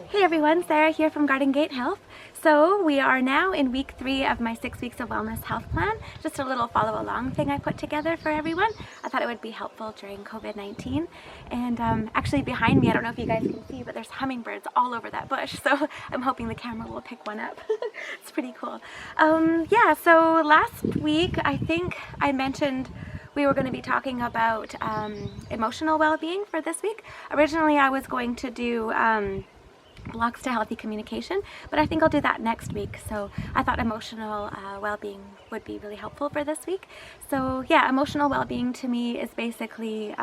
Hey everyone, Sarah here from Garden Gate Health. So we are now in week 3 of my 6 weeks of wellness health plan. Just a little follow along thing I put together for everyone. I thought it would be helpful during COVID-19. And actually behind me, I don't know if you guys can see, but there's hummingbirds all over that bush. So I'm hoping the camera will pick one up. It's pretty cool. Yeah, so last week I think I mentioned we were going to be talking about emotional well-being for this week. Originally I was going to do blocks to healthy communication, but I think I'll do that next week. So I thought emotional well-being would be really helpful for this week. So yeah, emotional well-being to me is basically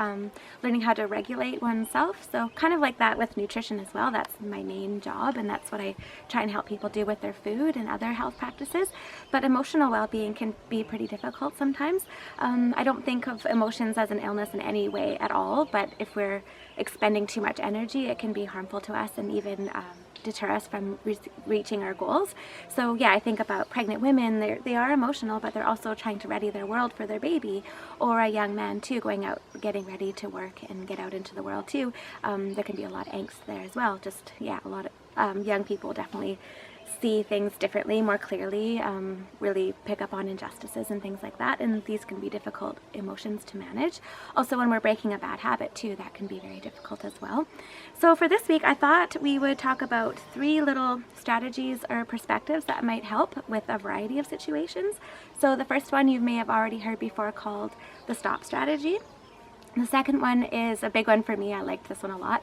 learning how to regulate oneself. So kind of like that with nutrition as well. That's my main job, and that's what I try and help people do with their food and other health practices. But emotional well-being can be pretty difficult sometimes. I don't think of emotions as an illness in any way at all, but if we're expending too much energy, it can be harmful to us and even deter us from reaching our goals. So yeah, I think about pregnant women, they are emotional, but they're also trying to ready their world for their baby, or a young man too, going out, getting ready to work and get out into the world too. There can be a lot of angst there as well. Just, yeah, a lot of young people definitely see things differently, more clearly, really pick up on injustices and things like that, and these can be difficult emotions to manage. Also, when we're breaking a bad habit too, that can be very difficult as well. So for this week, I thought we would talk about 3 little strategies or perspectives that might help with a variety of situations. So the first one you may have already heard before, called the STOPP strategy. The second one is a big one for me. I liked this one a lot.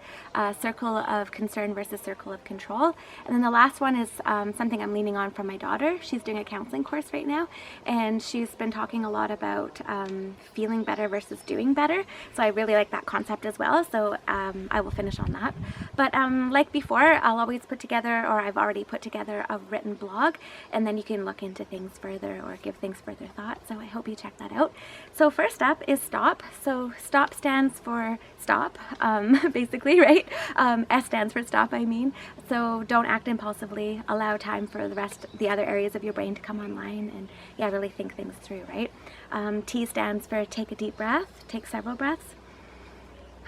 Circle of concern versus circle of control. And then the last one is something I'm leaning on from my daughter. She's doing a counseling course right now, and she's been talking a lot about feeling better versus doing better. So I really like that concept as well. So I will finish on that. But like before, I'll always put together, or I've already put together, a written blog, and then you can look into things further or give things further thought. So I hope you check that out. So first up is STOPP. So STOPP stands for stop, basically, right? S stands for stop, I mean. So don't act impulsively. Allow time for the other areas of your brain to come online, and yeah, really think things through, right? T stands for take a deep breath. Take several breaths.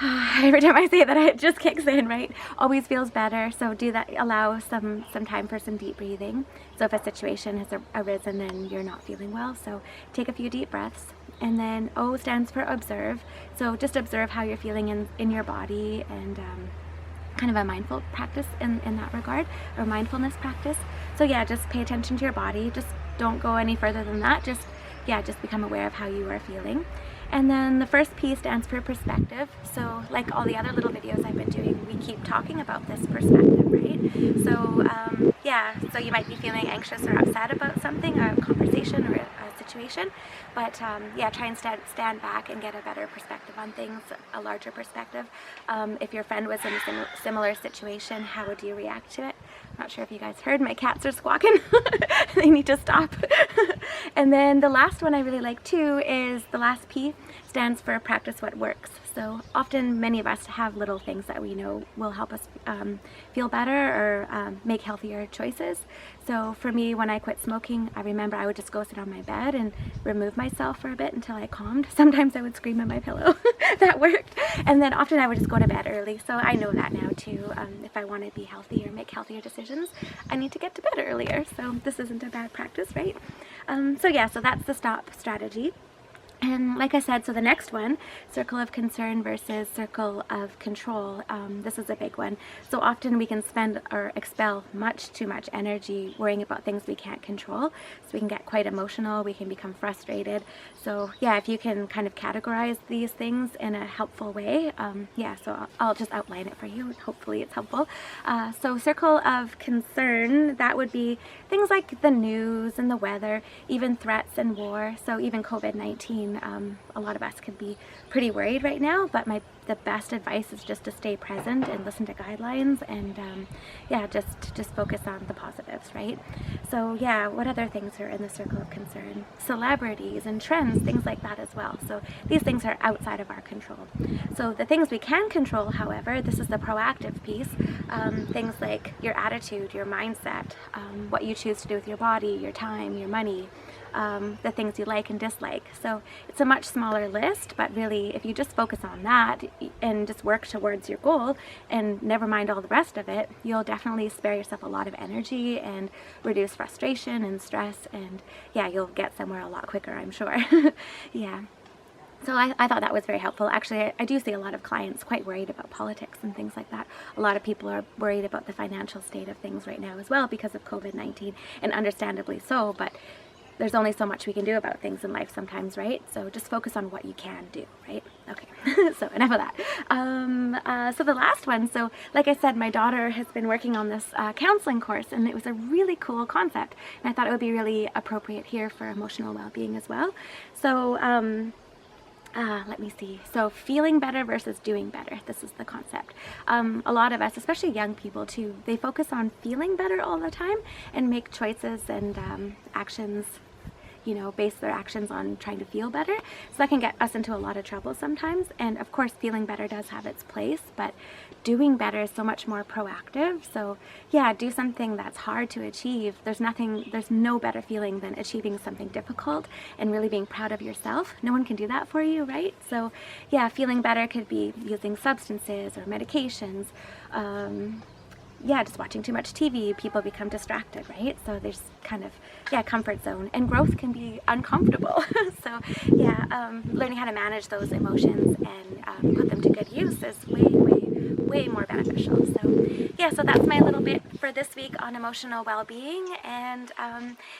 Every time I say that, it just kicks in, right? Always feels better. So do that. Allow some time for some deep breathing. So if a situation has arisen and you're not feeling well, so take a few deep breaths. And then O stands for observe. So just observe how you're feeling in your body, and kind of a mindful practice in that regard, or mindfulness practice. So yeah, just pay attention to your body. Just don't go any further than that. Just become aware of how you are feeling. And then the first P stands for perspective. So like all the other little videos I've been doing, we keep talking about this perspective, right? So yeah, so you might be feeling anxious or upset about something, a conversation or a situation, but yeah, try and stand back and get a better perspective on things, a larger perspective. If your friend was in a similar situation, how would you react to it? I'm not sure if you guys heard, my cats are squawking. They need to stop. And then the last one I really like too is the last P stands for practice what works. So often many of us have little things that we know will help us feel better or make healthier choices. So for me, when I quit smoking, I remember I would just go sit on my bed and remove myself for a bit until I calmed. Sometimes I would scream at my pillow. That worked. And then often I would just go to bed early. So I know that now too. If I want to be healthy or make healthier decisions, I need to get to bed earlier. So this isn't a bad practice, right? So yeah, so that's the STOPP strategy. And like I said, so the next one, circle of concern versus circle of control, this is a big one. So often we can spend or expel much too much energy worrying about things we can't control. So we can get quite emotional, we can become frustrated. So yeah, if you can kind of categorize these things in a helpful way, yeah, so I'll just outline it for you. Hopefully it's helpful. So circle of concern, that would be things like the news and the weather, even threats and war. So even COVID-19. A lot of us could be pretty worried right now, but the best advice is just to stay present and listen to guidelines, and yeah, just focus on the positives, right? So yeah, what other things are in the circle of concern? Celebrities and trends, things like that as well. So these things are outside of our control. So the things we can control, however, this is the proactive piece. Things like your attitude, your mindset, what you choose to do with your body, your time, your money, the things you like and dislike. So it's a much smaller list, but really if you just focus on that and just work towards your goal and never mind all the rest of it, you'll definitely spare yourself a lot of energy and reduce frustration and stress, and yeah, you'll get somewhere a lot quicker, I'm sure. Yeah. So I thought that was very helpful. Actually, I do see a lot of clients quite worried about politics and things like that. A lot of people are worried about the financial state of things right now as well because of COVID-19, and understandably so, but there's only so much we can do about things in life sometimes, right? So just focus on what you can do, right? Okay, so enough of that. So the last one, so like I said, my daughter has been working on this counseling course, and it was a really cool concept, and I thought it would be really appropriate here for emotional well-being as well. So let me see. So feeling better versus doing better. This is the concept. A lot of us, especially young people too, they focus on feeling better all the time and make choices and actions, you know, base their actions on trying to feel better. So that can get us into a lot of trouble sometimes. And of course, feeling better does have its place, but doing better is so much more proactive. So yeah, do something that's hard to achieve. There's no better feeling than achieving something difficult and really being proud of yourself. No one can do that for you, right? So yeah, feeling better could be using substances or medications. Yeah, just watching too much TV, people become distracted, right? So there's kind of, yeah, comfort zone, and growth can be uncomfortable. So yeah, learning how to manage those emotions and put them to good use is way more beneficial. So yeah, so that's my little bit for this week on emotional well-being. And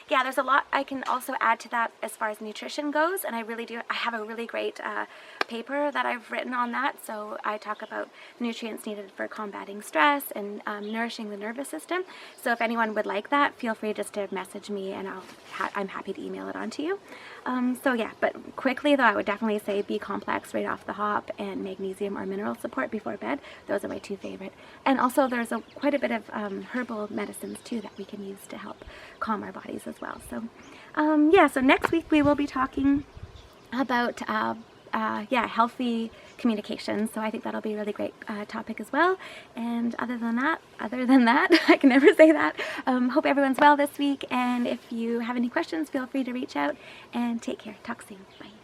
yeah, there's a lot I can also add to that as far as nutrition goes, and I have a really great paper that I've written on that. So I talk about nutrients needed for combating stress and nourishing the nervous system. So if anyone would like that, feel free just to message me, and I'm happy to email it on to you. So yeah, but quickly though, I would definitely say B complex right off the hop, and magnesium or mineral support before bed. Those are my two favorite. And also there's quite a bit of herbal medicines too that we can use to help calm our bodies as well. So yeah, so next week we will be talking about yeah, healthy communication. So I think that'll be a really great topic as well. And other than that, I can never say that. Hope everyone's well this week. And if you have any questions, feel free to reach out, and take care. Talk soon. Bye.